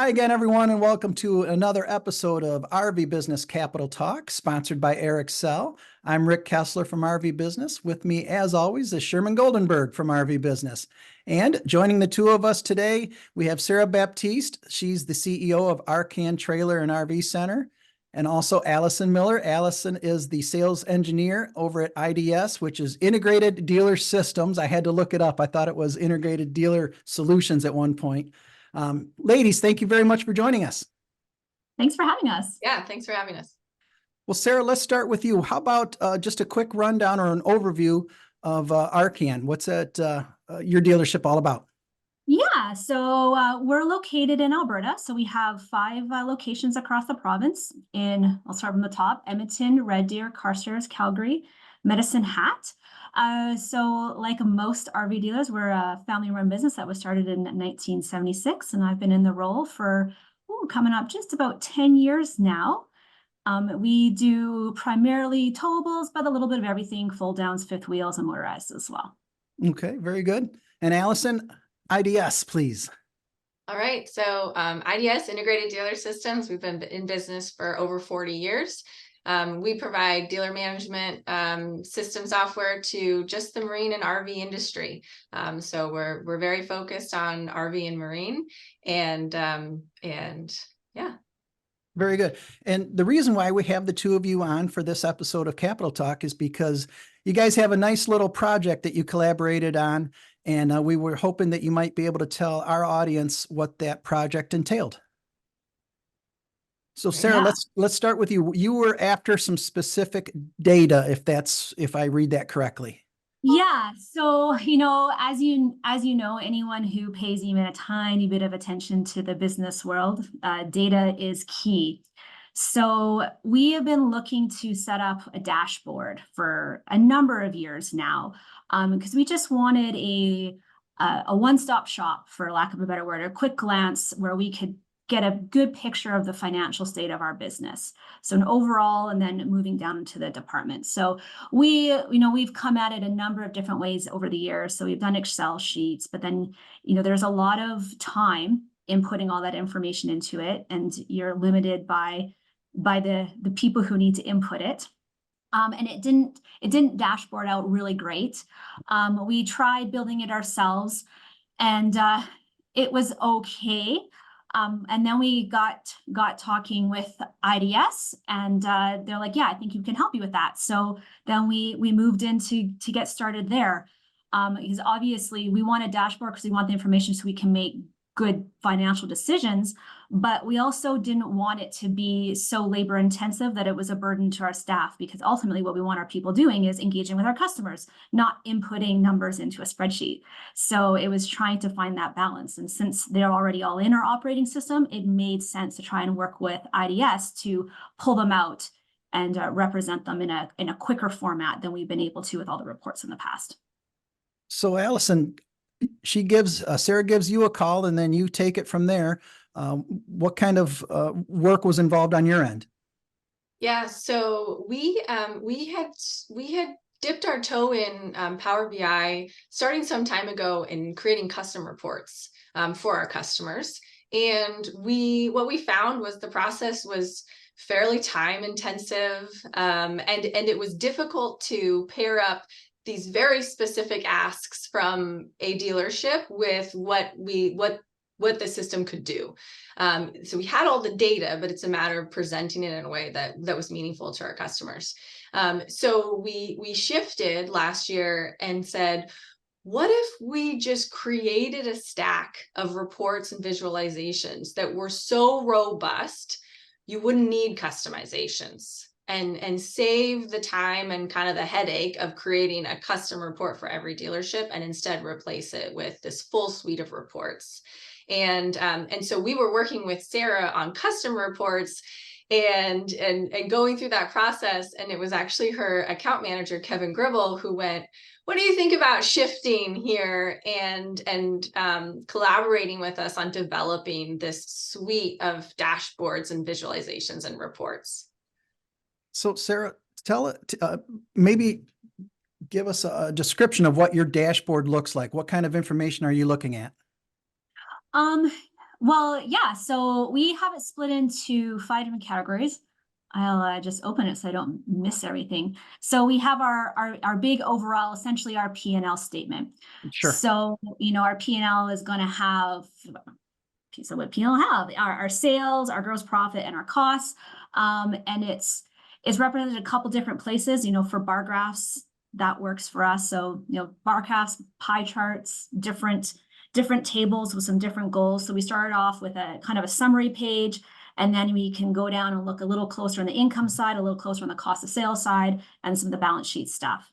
Hi again, everyone, and welcome to another episode of RV Business Capitol Talk, sponsored by Arrkann. I'm Rick Kessler from RV Business. With me, as always, is Sherman Goldenberg from RV Business. And joining the two of us today, we have Sarah Baptiste. She's the CEO of Arrkann Trailer and RV Centre. And also Allison Miller. Allison is the sales engineer over at IDS, which is Integrated Dealer Systems. I had to look it up. I thought it was Integrated Dealer Solutions at one point. Ladies, thank you very much for joining us. Thanks for having us. Yeah, thanks for having us. Well, Sarah, let's start with you. How about just a quick rundown or an overview of Arrkann? What's your dealership all about? Yeah, so we're located in Alberta. So we have 5 locations across the province I'll start from the top, Edmonton, Red Deer, Carstairs, Calgary, Medicine Hat. So like most RV dealers, we're a family-run business that was started in 1976, and I've been in the role for coming up just about 10 years now. We do primarily towables, but a little bit of everything, fold downs, fifth wheels, and motorized as well. Okay, very good. And Allison, IDS, please. All right, so IDS, Integrated Dealer Systems, we've been in business for over 40 years. We provide dealer management system software to just the marine and RV industry. So we're very focused on RV and marine, and yeah. Very good. And the reason why we have the two of you on for this episode of Capitol Talk is because you guys have a nice little project that you collaborated on, and we were hoping that you might be able to tell our audience what that project entailed. So Sarah, Yeah. let's start with you. You were after some specific data, if I read that correctly. Yeah, so as you know, anyone who pays even a tiny bit of attention to the business world, data is key. So we have been looking to set up a dashboard for a number of years now, because we just wanted a one-stop shop, for lack of a better word, a quick glance where we could get a good picture of the financial state of our business. So an overall, and then moving down into the department. So we've come at it a number of different ways over the years. So we've done Excel sheets, but then, there's a lot of time in putting all that information into it, and you're limited by the people who need to input it. And it didn't dashboard out really great. We tried building it ourselves, and it was okay. And then we got talking with IDS, and they're like, yeah, I think you can help you with that. So then we moved in to get started there, because obviously we want a dashboard because we want the information so we can make good financial decisions, but we also didn't want it to be so labor intensive that it was a burden to our staff, because ultimately what we want our people doing is engaging with our customers, not inputting numbers into a spreadsheet. So it was trying to find that balance. And since they're already all in our operating system, it made sense to try and work with IDS to pull them out and represent them in a quicker format than we've been able to with all the reports in the past. So Allison, Sarah gives you a call, and then you take it from there. What kind of work was involved on your end? Yeah, so we had dipped our toe in Power BI starting some time ago in creating custom reports for our customers. And what we found was the process was fairly time intensive, and it was difficult to pair up these very specific asks from a dealership with what the system could do. So we had all the data, but it's a matter of presenting it in a way that was meaningful to our customers. So we shifted last year and said, what if we just created a stack of reports and visualizations that were so robust, you wouldn't need customizations, and save the time and kind of the headache of creating a custom report for every dealership, and instead replace it with this full suite of reports. And so we were working with Sarah on custom reports and going through that process. And it was actually her account manager, Kevin Gribble, who went, what do you think about shifting here and collaborating with us on developing this suite of dashboards and visualizations and reports? So Sarah, maybe give us a description of what your dashboard looks like. What kind of information are you looking at? Well, yeah, so we have it split into 5 different categories. I'll just open it so I don't miss everything. So we have our big overall, essentially our P&L statement. Sure. So, our P&L is going to have, so what P&L have our sales, our gross profit, and our costs. And it's represented a couple different places, for bar graphs, that works for us. So, bar graphs, pie charts, different tables with some different goals. So we started off with a kind of a summary page, and then we can go down and look a little closer on the income side, a little closer on the cost of sales side, and some of the balance sheet stuff.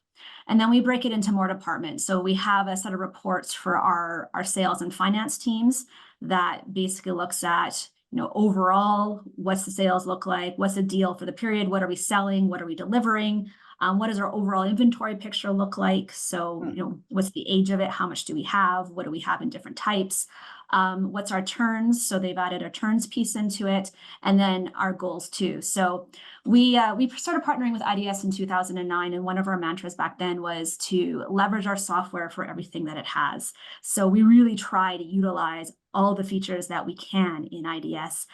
And then we break it into more departments. So we have a set of reports for our sales and finance teams that basically looks at, overall, what's the sales look like? What's the deal for the period? What are we selling? What are we delivering? What does our overall inventory picture look like? So, what's the age of it? How much do we have? What do we have in different types? What's our turns? So they've added a turns piece into it, and then our goals too. So we started partnering with IDS in 2009, and one of our mantras back then was to leverage our software for everything that it has. So we really try to utilize all the features that we can in IDS.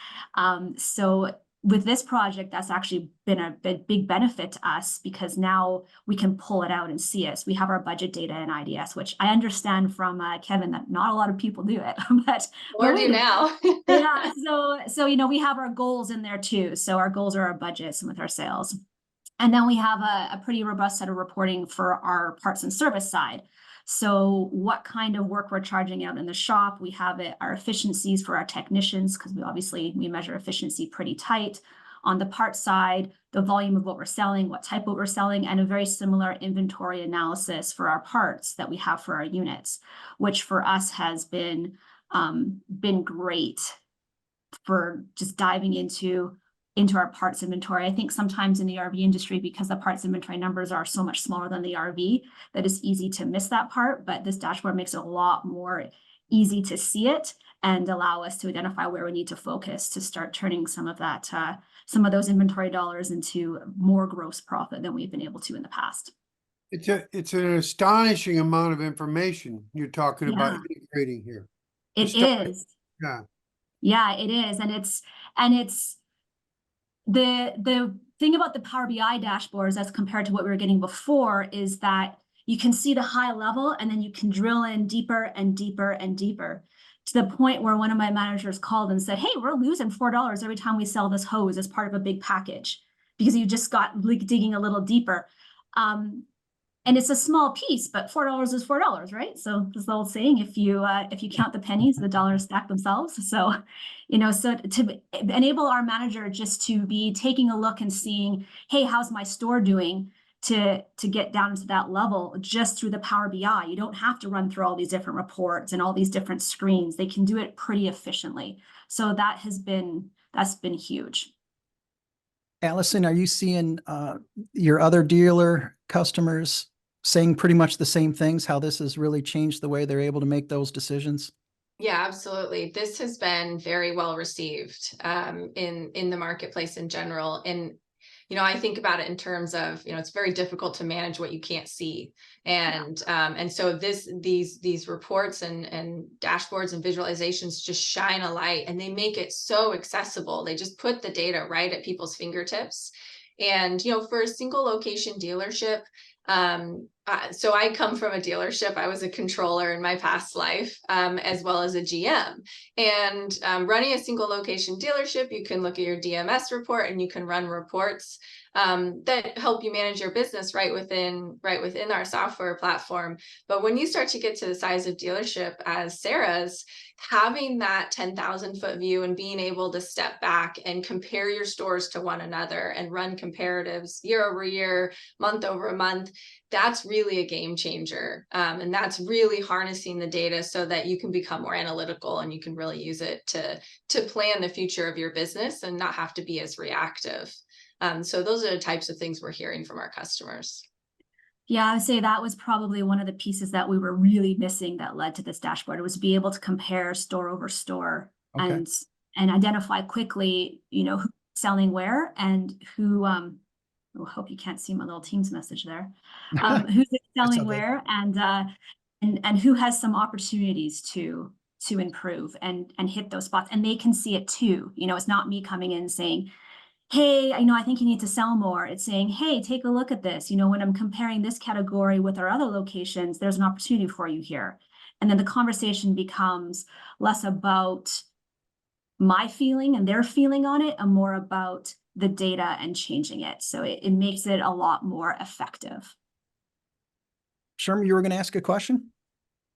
So with this project, that's actually been a big benefit to us, because now we can pull it out and see it. So we have our budget data in IDS, which I understand from Kevin that not a lot of people do it, but Or do now. yeah. So we have our goals in there too. So our goals are our budgets with our sales. And then we have a pretty robust set of reporting for our parts and service side. So what kind of work we're charging out in the shop. We have our efficiencies for our technicians, because we measure efficiency pretty tight. On the parts side, the volume of what we're selling, what type of what we're selling, and a very similar inventory analysis for our parts that we have for our units, which for us has been great for just diving into our parts inventory. I think sometimes in the RV industry, because the parts inventory numbers are so much smaller than the RV, that it's easy to miss that part, but this dashboard makes it a lot more easy to see it and allow us to identify where we need to focus to start turning some of those inventory dollars into more gross profit than we've been able to in the past. It's an astonishing amount of information you're talking about integrating here. It is. Yeah. Yeah, it is. And it's the thing about the Power BI dashboards as compared to what we were getting before is that you can see the high level, and then you can drill in deeper and deeper and deeper, to the point where one of my managers called and said, "Hey, we're losing $4 every time we sell this hose as part of a big package, because you just got digging a little deeper." And it's a small piece, but $4 is $4, right? So there's the old saying, if you count the pennies, the dollars stack themselves. So, so to enable our manager just to be taking a look and seeing, hey, how's my store doing, to get down to that level just through the Power BI. You don't have to run through all these different reports and all these different screens. They can do it pretty efficiently. So that's been huge. Allison, are you seeing your other dealer customers saying pretty much the same things, how this has really changed the way they're able to make those decisions? Yeah, absolutely. This has been very well received in the marketplace in general. And I think about it in terms of, it's very difficult to manage what you can't see. And so these reports and dashboards and visualizations just shine a light, and they make it so accessible. They just put the data right at people's fingertips. And, for a single location dealership, so I come from a dealership. I was a controller in my past life, as well as a GM. And running a single location dealership, you can look at your DMS report, and you can run reports that help you manage your business right within our software platform. But when you start to get to the size of dealership as Sarah's, having that 10,000-foot view and being able to step back and compare your stores to one another and run comparatives year over year, month over month, that's really a game changer. And that's really harnessing the data so that you can become more analytical, and you can really use it to plan the future of your business and not have to be as reactive. So those are the types of things we're hearing from our customers. Yeah, I would say that was probably one of the pieces that we were really missing that led to this dashboard. It was to be able to compare store over store, Okay. and identify quickly, who's selling where, and who, I hope you can't see my little Teams message there. Who's selling okay. where, and who has some opportunities too. to improve and hit those spots. And they can see it too. You know, it's not me coming in and saying, hey, I think you need to sell more. It's saying, hey, take a look at this. You know, when I'm comparing this category with our other locations, there's an opportunity for you here. And then the conversation becomes less about my feeling and their feeling on it and more about the data and changing it. So it makes it a lot more effective. Sherm, you were going to ask a question?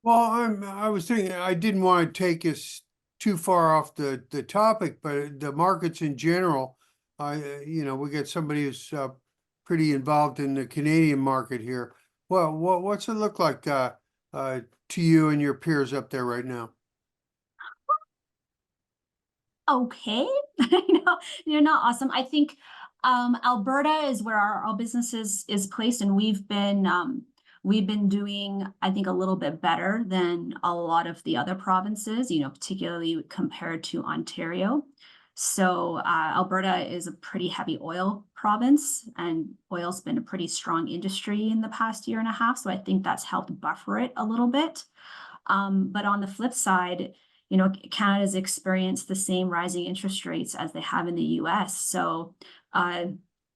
Well, I was thinking, I didn't want to take us too far off the topic, but the markets in general, we got somebody who's pretty involved in the Canadian market here. Well, what's it look like to you and your peers up there right now? Okay. You're not awesome. I think Alberta is where our business is placed, and we've been doing, I think, a little bit better than a lot of the other provinces, particularly compared to Ontario. So Alberta is a pretty heavy oil province, and oil's been a pretty strong industry in the past year and a half. So I think that's helped buffer it a little bit. But on the flip side, Canada's experienced the same rising interest rates as they have in the US. So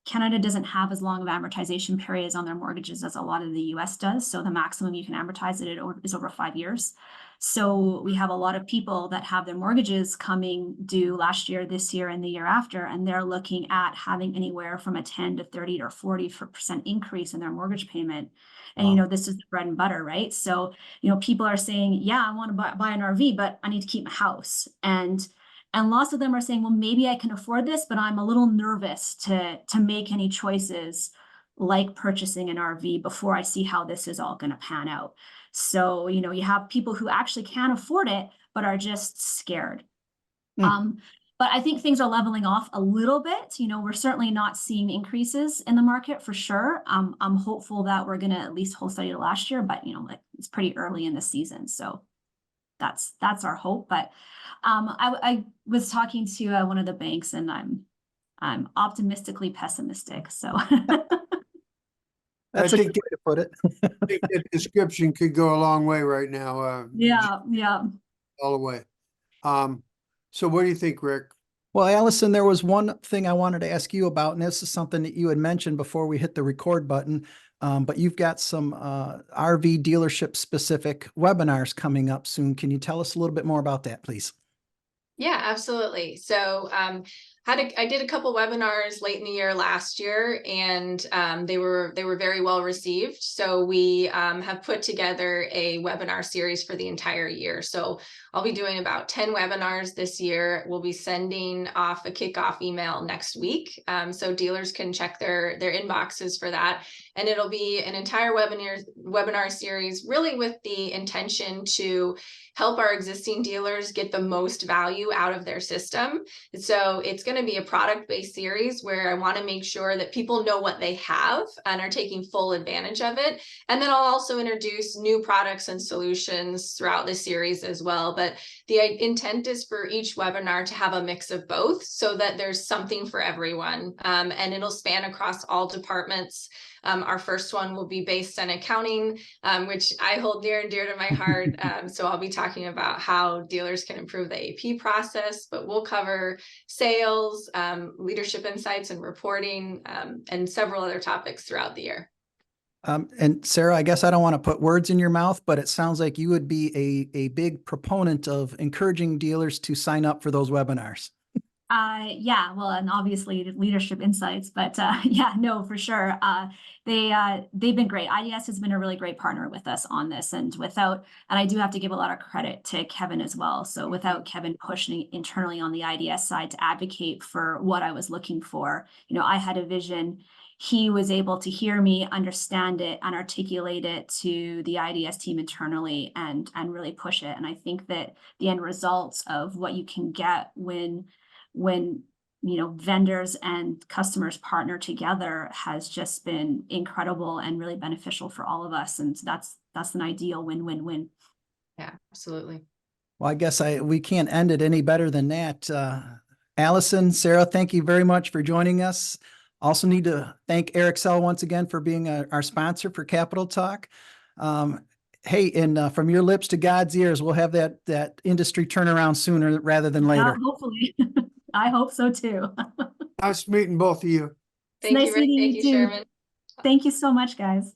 Canada doesn't have as long of amortization periods on their mortgages as a lot of the US does. So the maximum you can amortize it is over 5 years. So we have a lot of people that have their mortgages coming due last year, this year, and the year after, and they're looking at having anywhere from a 10 to 30 or 40% increase in their mortgage payment. And, Wow. this is the bread and butter, right? So, people are saying, yeah, I want to buy an RV, but I need to keep my house. And lots of them are saying, well, maybe I can afford this, but I'm a little nervous to make any choices like purchasing an RV before I see how this is all going to pan out. So, you have people who actually can afford it, but are just scared. But I think things are leveling off a little bit. We're certainly not seeing increases in the market for sure. I'm hopeful that we're going to at least hold steady to last year, but it's pretty early in the season. So that's our hope. But I was talking to one of the banks, and I'm optimistically pessimistic. So That's a good way to put it. I think that description could go a long way right now. yeah. All the way. So what do you think, Rick? Well, Allison, there was one thing I wanted to ask you about, and this is something that you had mentioned before we hit the record button, but you've got some RV dealership specific webinars coming up soon. Can you tell us a little bit more about that, please? Yeah, absolutely. So I did a couple webinars late in the year last year, and they were very well received. So we have put together a webinar series for the entire year. So I'll be doing about 10 webinars this year. We'll be sending off a kickoff email next week, so dealers can check their inboxes for that. And it'll be an entire webinar series, really with the intention to help our existing dealers get the most value out of their system. So it's going to be a product-based series where I want to make sure that people know what they have and are taking full advantage of it. And then I'll also introduce new products and solutions throughout the series as well. But the intent is for each webinar to have a mix of both so that there's something for everyone. And it'll span across all departments. Our first one will be based on accounting, which I hold near and dear to my heart. So I'll be talking about how dealers can improve the AP process, but we'll cover sales, leadership insights and reporting, and several other topics throughout the year. And Sarah, I guess I don't want to put words in your mouth, but it sounds like you would be a big proponent of encouraging dealers to sign up for those webinars. Yeah, well, and obviously leadership insights, but yeah, no, for sure. They've been great. IDS has been a really great partner with us on this, and I do have to give a lot of credit to Kevin as well. So without Kevin pushing internally on the IDS side to advocate for what I was looking for, I had a vision. He was able to hear me, understand it, and articulate it to the IDS team internally and really push it. And I think that the end results of what you can get when vendors and customers partner together has just been incredible and really beneficial for all of us. And that's an ideal win-win-win. Yeah, absolutely. Well, I guess we can't end it any better than that. Allison, Sarah, thank you very much for joining us. Also need to thank Arrksell once again for being our sponsor for Capitol Talk. Hey, and from your lips to God's ears, we'll have that industry turnaround sooner rather than Yeah, later. hopefully. I hope so too. Nice meeting both of you. Thank nice you, Rick. meeting Thank you you, too. Sherman. Thank you so much, guys.